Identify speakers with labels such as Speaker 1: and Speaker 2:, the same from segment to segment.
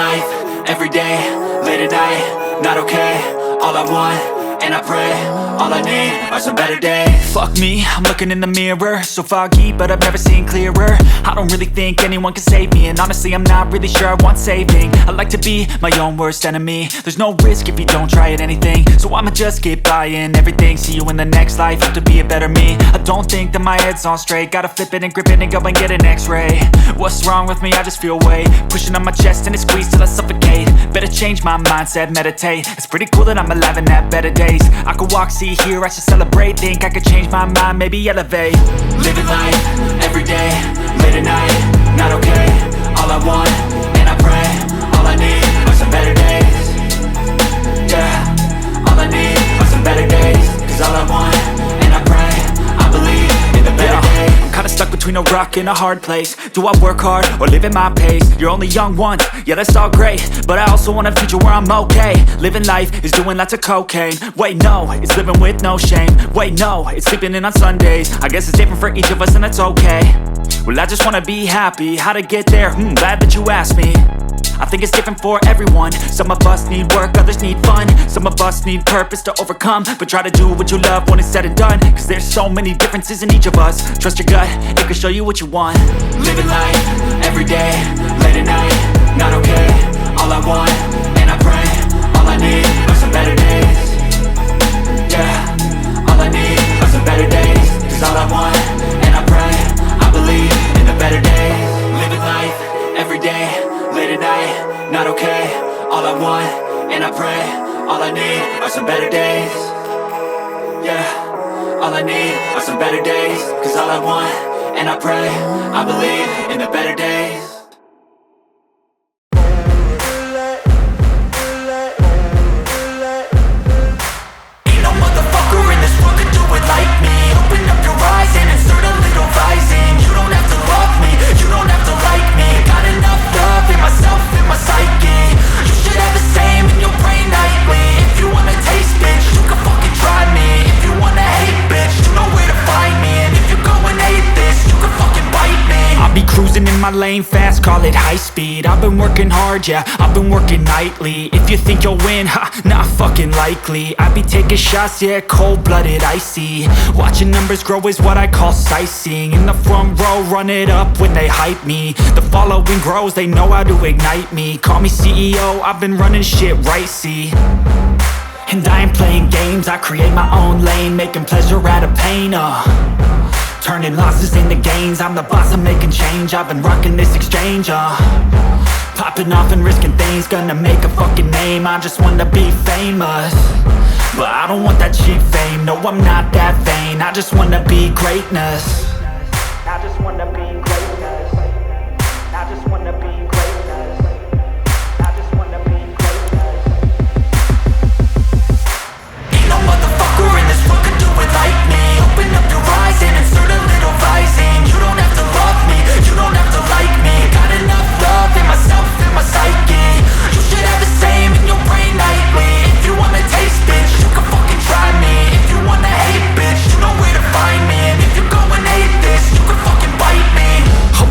Speaker 1: life, everyday, late at night, not okay. All I want, and I pray, all I need are some better days.
Speaker 2: Fuck me, I'm looking in the mirror, so foggy, but I've never seen clearer. I don't really think anyone can save me, and honestly I'm not really sure I want saving. I like to be my own worst enemy. There's no risk if you don't try at anything, so I'ma just keep buying everything. See you in the next life, hope to be a better me. I don't think that my head's on straight, gotta flip it and grip it and go and get an x-ray. What's wrong with me? I just feel weight pushing on my chest and it squeezes till I suffocate. Better change my mindset, meditate. It's pretty cool that I'm alive and have better days. I could walk, see, hear, I should celebrate. Think I could change my mind, maybe elevate.
Speaker 1: Living life, everyday, late at night, not okay. All I want, and I pray, all I need are some better days. Yeah, all I need are some better days. Cause all I want, and I pray, I believe in the better days.
Speaker 2: I'm kinda stuck between a rock and a hard place. Do I work hard or live at my pace? You're only young once, yeah that's all great, but I also want a future where I'm okay. Living life is doing lots of cocaine. Wait no, it's living with no shame. Wait no, it's sleeping in on Sundays. I guess it's different for each of us and that's okay. Well I just wanna be happy, how to get there? Glad that you asked me. I think it's different for everyone. Some of us need work, others need fun. Some of us need purpose to overcome. But try to do what you love when it's said and done. Cause there's so many differences in each of us. Trust your gut, it can show you what you want.
Speaker 1: Living life, everyday, late at night, not okay. All I want, and I pray, all I need are some better days. Yeah, all I need are some better days. Cause all I want, and I pray, I believe in the better days. Living life, everyday, late at night, not okay. All I want, and I pray, all I need are some better days. Yeah, all I need are some better days. Cause all I want, and I pray, I believe in the better days. Ain't no motherfucker in this world could do it like me. Open up your eyes and insert a little rising. You don't have to love me, you don't have to like me. Got enough love in myself, in my psyche. You should have the same in your brain nightly. If you wanna taste, bitch, you can fucking try me. If you wanna hate, bitch, you know where to find me. And if you go and hate this, you can fucking bite me.
Speaker 2: I'll be cruising in my lane fast, call it high speed. I've been working hard, yeah, I've been working nightly. If you think you'll win, ha, not fucking likely. I be taking shots, yeah, cold-blooded, icy. Watching numbers grow is what I call sightseeing. In the front row, run it up when they hype me. The following grows, they know how to ignite me. Call me CEO, I've been running shit right, see. And I ain't playing games, I create my own lane. Making pleasure out of pain, turning losses into gains. I'm the boss, I'm making change. I've been rocking this exchange, popping off and risking things. Gonna make a fucking name, I just wanna be famous. But I don't want that cheap fame, no I'm not that vain. I just wanna be greatness. I just wanna be greatness. I just wanna be greatness. I just wanna be greatness.
Speaker 1: Ain't no motherfucker in this world could do it like me. Open up your eyes and insert a little rising. You don't have to love me, you don't have to like me. Got enough love in myself, in my psyche. You should have the same in your brain nightly. If you wanna taste, bitch, you can fucking try me. If you wanna hate, bitch, you know where to find me. And if you go and hate this, you can fucking bite me.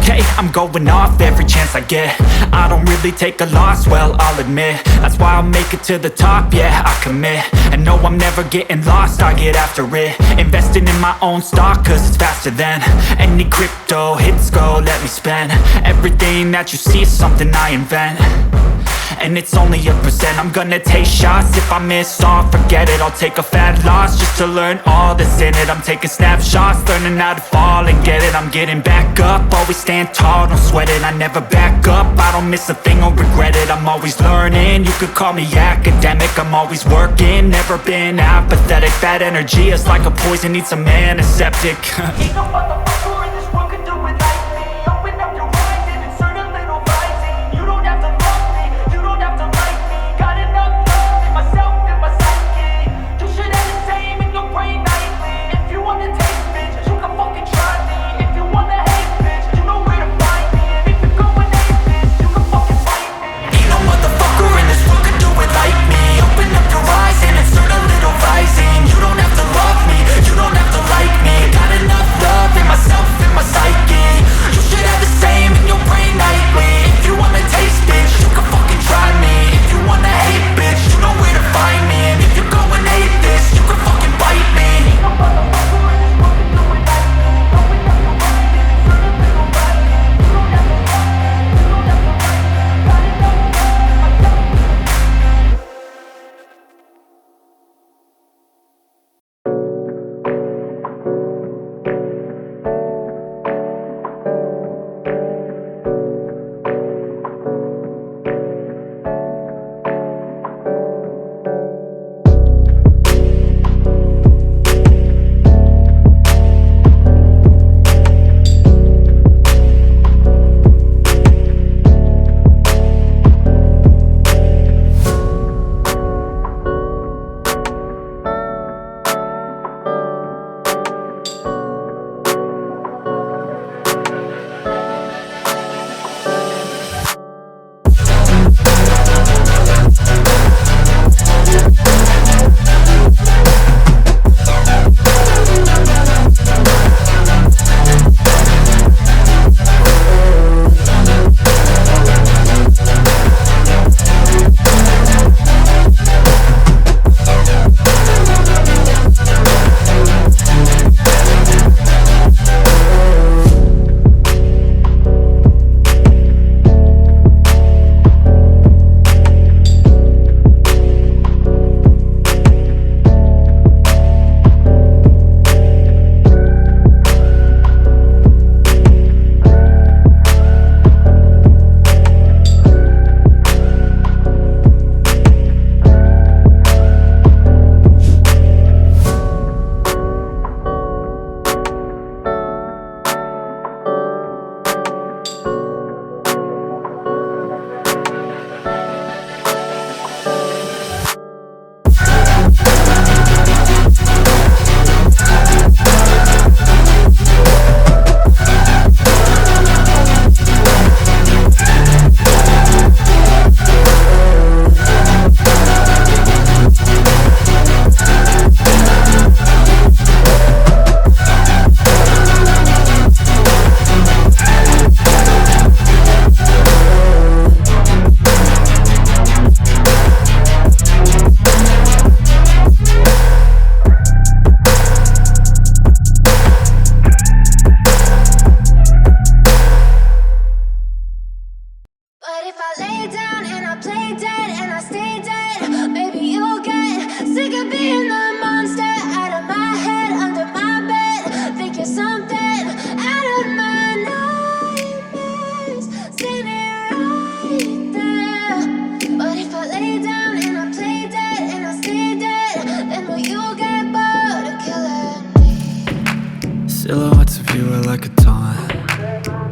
Speaker 2: Okay, I'm going off every chance I get. I don't really take a loss, well, I'll admit. That's why I'll make it to the top, yeah, I commit. And no, I'm never getting lost, I get after it. Investing in my own stock, cause it's faster than any crypto hits go, let me spend. Everything that you see is something I invent. And it's only a percent. I'm gonna take shots. If I miss all, forget it. I'll take a fat loss just to learn all that's in it. I'm taking snapshots, learning how to fall and get it. I'm getting back up, always stand tall, don't sweat it. I never back up, I don't miss a thing or regret it. I'm always learning, you could call me academic. I'm always working, never been apathetic. That energy is like a poison, needs some antiseptic.
Speaker 1: Ain't no motherfucker in this world could do it like me. Open up your eyes and insert a little rising. You don't have to love me, you don't have to like me. Got enough love in myself, in my psyche. You should have the same in your brain nightly. If you wanna taste, bitch, you can fucking try me. If you wanna hate, bitch, you know where to find me. And if you go and hate this, you can fucking fight me. Ain't no motherfucker in this world could do it like me. Open up your eyes and insert a little rising. You don't have to love me, you don't have to like me. Got enough love in my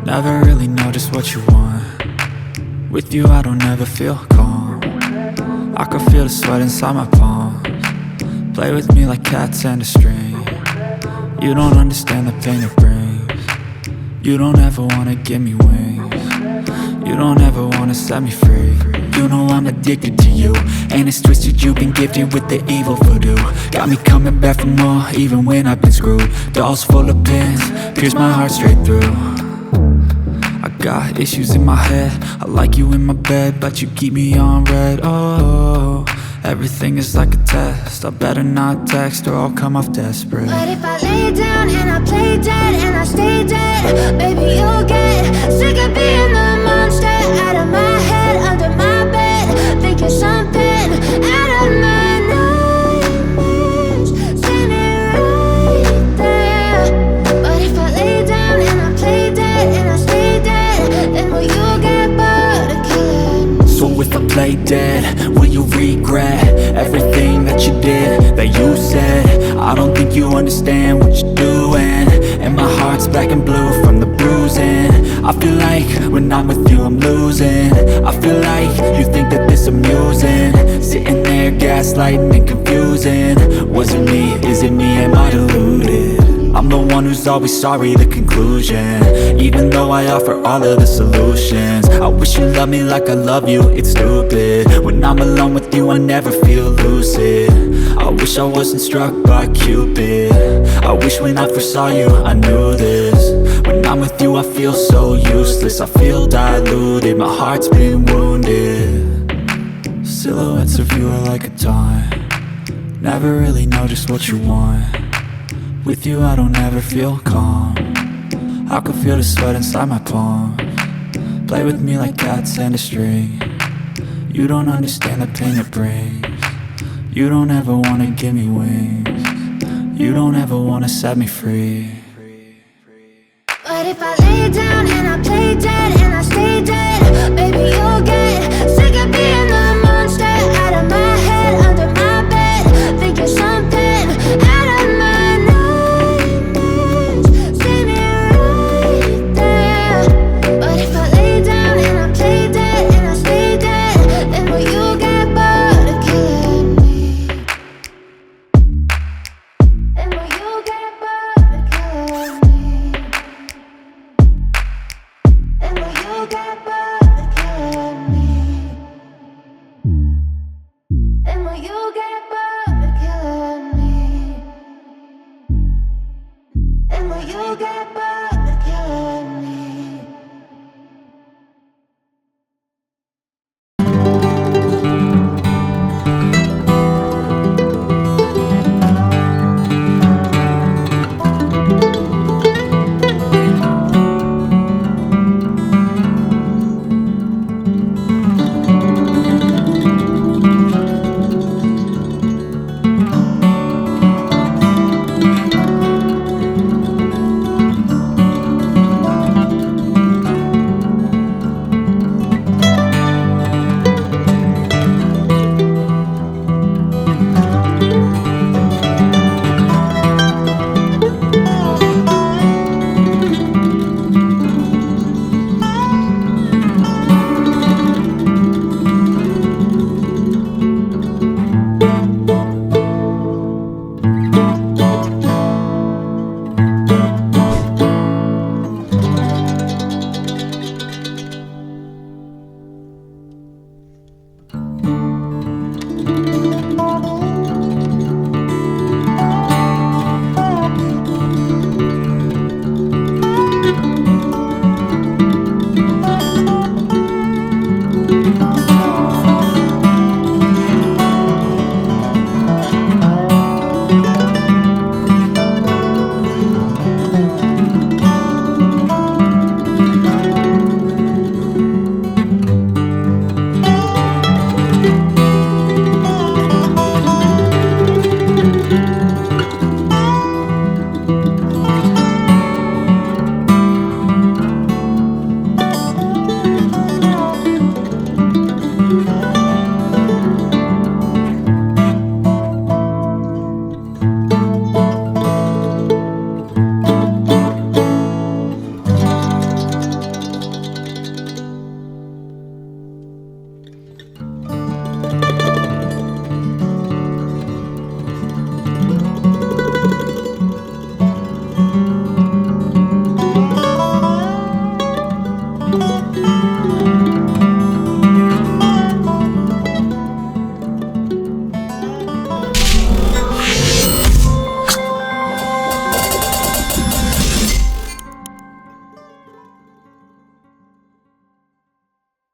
Speaker 2: Never really know just what you want. With you I don't ever feel calm. I can feel the sweat inside my palms. Play with me like cats and a string. You don't understand the pain it brings. You don't ever wanna give me wings. You don't ever wanna set me free. You know I'm addicted to you, and it's twisted, you've been gifted with the evil voodoo. Got me coming back for more, even when I've been screwed. Dolls full of pins, pierce my heart straight through. I got issues in my head, I like you in my bed, but you keep me on red. Oh, everything is like a test, I better not text or I'll come off desperate.
Speaker 3: But if I lay down and I play dead and I stay dead, baby you'll get sick of being the monster out of my head, under my bed, thinking something out of my nightmares, standing right there. But if I lay down and I play dead and I stay dead, then will you get bored of killing me?
Speaker 2: So if I play dead, will you regret everything that you did, that you said? I don't think you understand what you're doing, and my heart's black and blue from the bruising. I feel like when I'm with you I'm losing. I feel like you think that this amusing, sitting there gaslighting and confusing. Was it me? Is it me? Am I deluded? I'm the one who's always sorry, the conclusion, even though I offer all of the solutions. I wish you loved me like I love you, it's stupid. When I'm alone with you I never feel lucid. I wish I wasn't struck by Cupid. I wish when I first saw you I knew this. When I'm with you I feel so useless, I feel diluted, my heart's been wounded. Silhouettes of you are like a taunt. Never really know just what you want. With you I don't ever feel calm. I can feel the sweat inside my palms. Play with me like cats and a string. You don't understand the pain it brings. You don't ever wanna give me wings. You don't ever wanna set me free.
Speaker 3: But if I lay down and I play dead